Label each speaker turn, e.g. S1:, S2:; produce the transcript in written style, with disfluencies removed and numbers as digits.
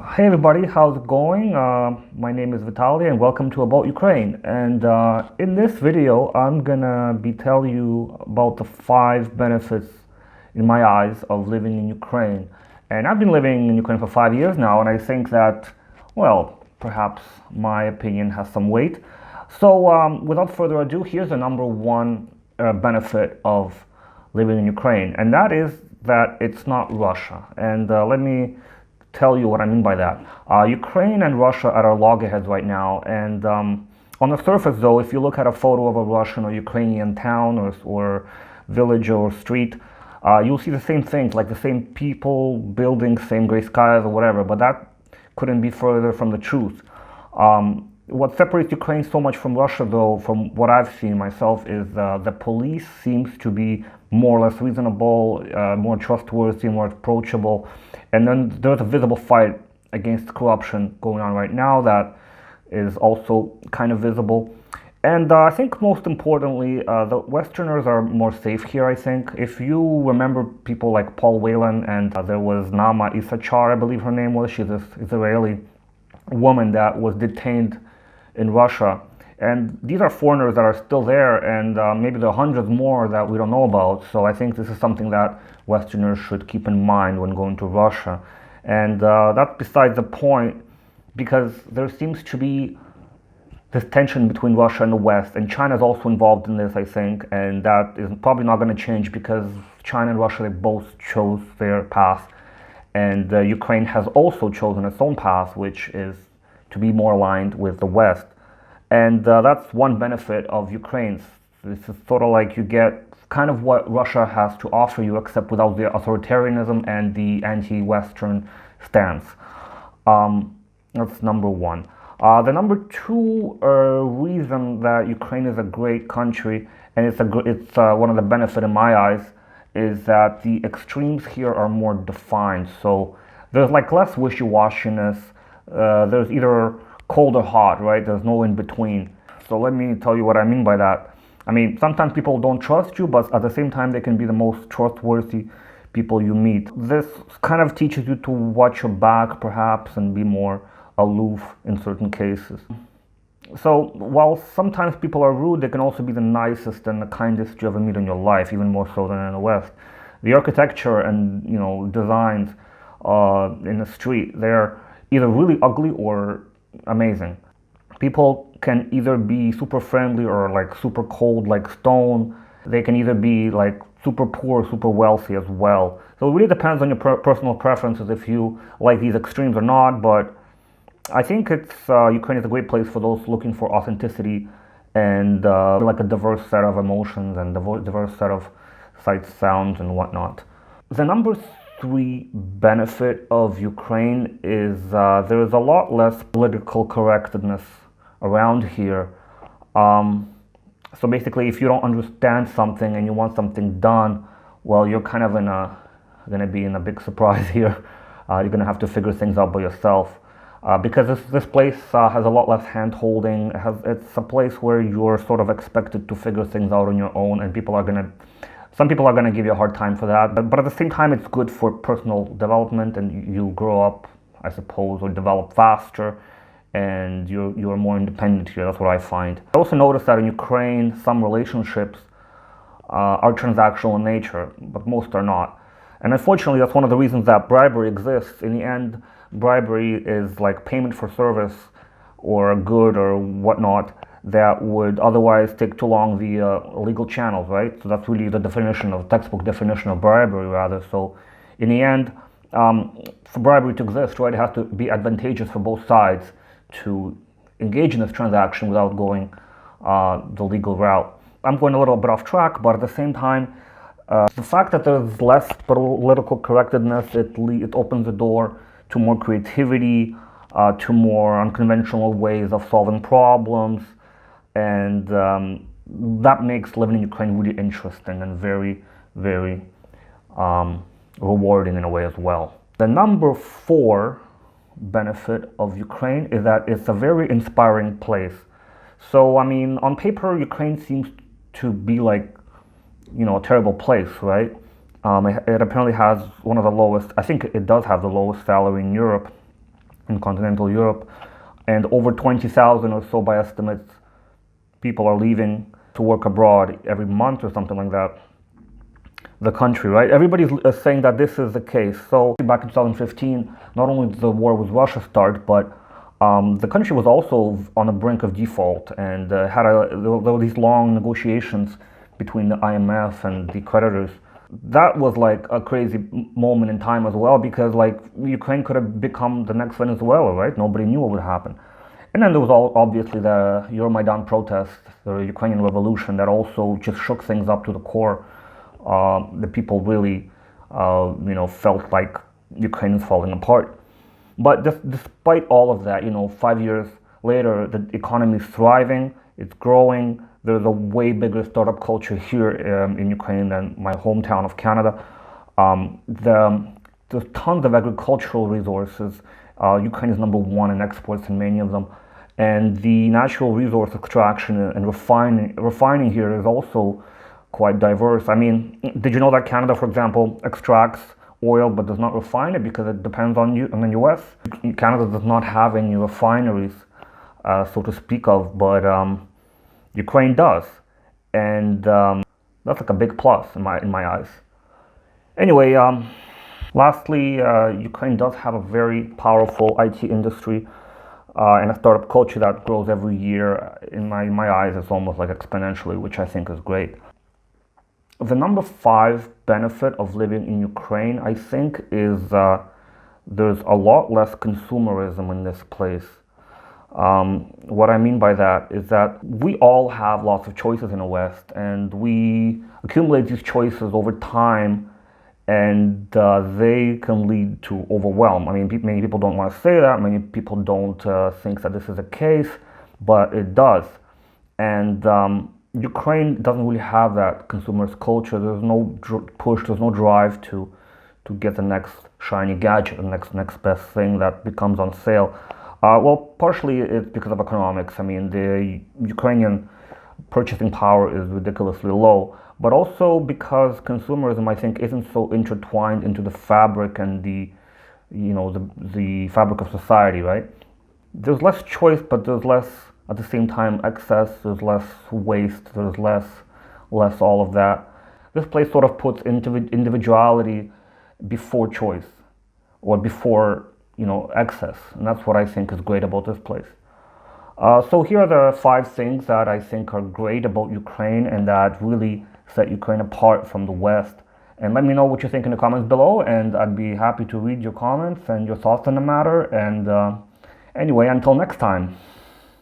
S1: Hey everybody, how's it going? My name is Vitaly and welcome to About Ukraine. And in this video, I'm gonna be telling you about the 5 benefits in my eyes of living in Ukraine. And I've been living in Ukraine for 5 years now, and I think that, well, perhaps my opinion has some weight. So without further ado, here's the number one benefit of living in Ukraine, and that is that it's not Russia. And let me tell you what I mean by that. Ukraine and Russia are at loggerheads right now, and on the surface, though, if you look at a photo of a Russian or Ukrainian town or village or street, you'll see the same things, like the same people, buildings, same gray skies or whatever, but that couldn't be further from the truth. What separates Ukraine so much from Russia, though, from what I've seen myself, is the police seems to be more or less reasonable, more trustworthy, more approachable. And then there's a visible fight against corruption going on right now that is also kind of visible. And I think most importantly, the Westerners are more safe here, I think. If you remember people like Paul Whelan, and there was Nama Issachar, I believe her name was, she's an Israeli woman that was detained in Russia. And these are foreigners that are still there, and maybe there are hundreds more that we don't know about. So I think this is something that Westerners should keep in mind when going to Russia. And that's besides the point, because there seems to be this tension between Russia and the West, and China is also involved in this, I think, and that is probably not going to change because China and Russia, they both chose their path, and Ukraine has also chosen its own path, which is to be more aligned with the West. And that's one benefit of Ukraine. This is sort of like you get kind of what Russia has to offer you, except without the authoritarianism and the anti-Western stance. That's number one. The number two reason that Ukraine is a great country, and it's one of the benefits in my eyes, is that the extremes here are more defined. So there's like less wishy-washiness. There's either cold or hot, right? There's no in between. So let me tell you what I mean by that. I mean, sometimes people don't trust you, but at the same time, they can be the most trustworthy people you meet. This kind of teaches you to watch your back, perhaps, and be more aloof in certain cases. So while sometimes people are rude, they can also be the nicest and the kindest you ever meet in your life, even more so than in the West. The architecture and designs in the street, they're either really ugly or amazing. People can either be super friendly or like super cold like stone. They can either be like super poor or super wealthy as well. So it really depends on your personal preferences if you like these extremes or not, but I think Ukraine is a great place for those looking for authenticity and like a diverse set of emotions and diverse set of sights, sounds, and whatnot. The number three benefit of Ukraine is there is a lot less political correctness around here. So basically, if you don't understand something and you want something done, well, you're kind of going to be in a big surprise here. You're going to have to figure things out by yourself. Because this place has a lot less hand-holding. It's a place where you're sort of expected to figure things out on your own, and some people are going to give you a hard time for that. But at the same time, it's good for personal development, and you grow up, I suppose, or develop faster, and you're more independent here. That's what I find. I also noticed that in Ukraine, some relationships are transactional in nature, but most are not. And unfortunately, that's one of the reasons that bribery exists. In the end, bribery is like payment for service or a good or whatnot that would otherwise take too long via legal channels, right? So that's really the textbook definition of bribery, rather. So in the end, for bribery to exist, right, it has to be advantageous for both sides to engage in this transaction without going the legal route. I'm going a little bit off track, but at the same time, the fact that there's less political correctness, it opens the door to more creativity, to more unconventional ways of solving problems, and that makes living in Ukraine really interesting and very, very rewarding in a way as well. The number four benefit of Ukraine is that it's a very inspiring place. So, I mean, on paper, Ukraine seems to be like, a terrible place, right? It apparently has one of the lowest, I think it does have the lowest salary in Europe. in continental Europe, and over 20,000 or so by estimates people are leaving to work abroad every month or something like that. The country, right? Everybody's saying that this is the case. So back in 2015, not only did the war with Russia start, but the country was also on the brink of default, and there were these long negotiations between the IMF and the creditors. That was like a crazy moment in time as well, because like Ukraine could have become the next Venezuela, right? Nobody knew what would happen. And then there was obviously the Euromaidan protests, the Ukrainian revolution, that also just shook things up to the core. The people really, felt like Ukraine is falling apart. But despite all of that, 5 years later, the economy is thriving, it's growing. There's a way bigger startup culture here in Ukraine than my hometown of Canada. There's tons of agricultural resources. Ukraine is number one in exports in many of them. And the natural resource extraction and refining here is also quite diverse. I mean, did you know that Canada, for example, extracts oil but does not refine it because it depends on the US? Canada does not have any refineries, so to speak of, but Ukraine does, and that's like a big plus in my eyes. Anyway, lastly, Ukraine does have a very powerful IT industry and a startup culture that grows every year. In my eyes, it's almost like exponentially, which I think is great. The number 5 benefit of living in Ukraine, I think, is there's a lot less consumerism in this place. What I mean by that is that we all have lots of choices in the West, and we accumulate these choices over time, and they can lead to overwhelm. I mean, many people don't want to say that, many people don't think that this is the case, but it does. And Ukraine doesn't really have that consumerist culture. There's no push, there's no drive to get the next shiny gadget, the next best thing that becomes on sale. Well, partially it's because of economics. I mean, the Ukrainian purchasing power is ridiculously low, but also because consumerism, I think, isn't so intertwined into the fabric and the fabric of society, right? There's less choice, but there's less, at the same time, excess. There's less waste. There's less all of that. This place sort of puts individuality before choice, or before excess, and that's what I think is great about this place. So here are the 5 things that I think are great about Ukraine and that really set Ukraine apart from the West. And let me know what you think in the comments below, and I'd be happy to read your comments and your thoughts on the matter. And anyway, until next time.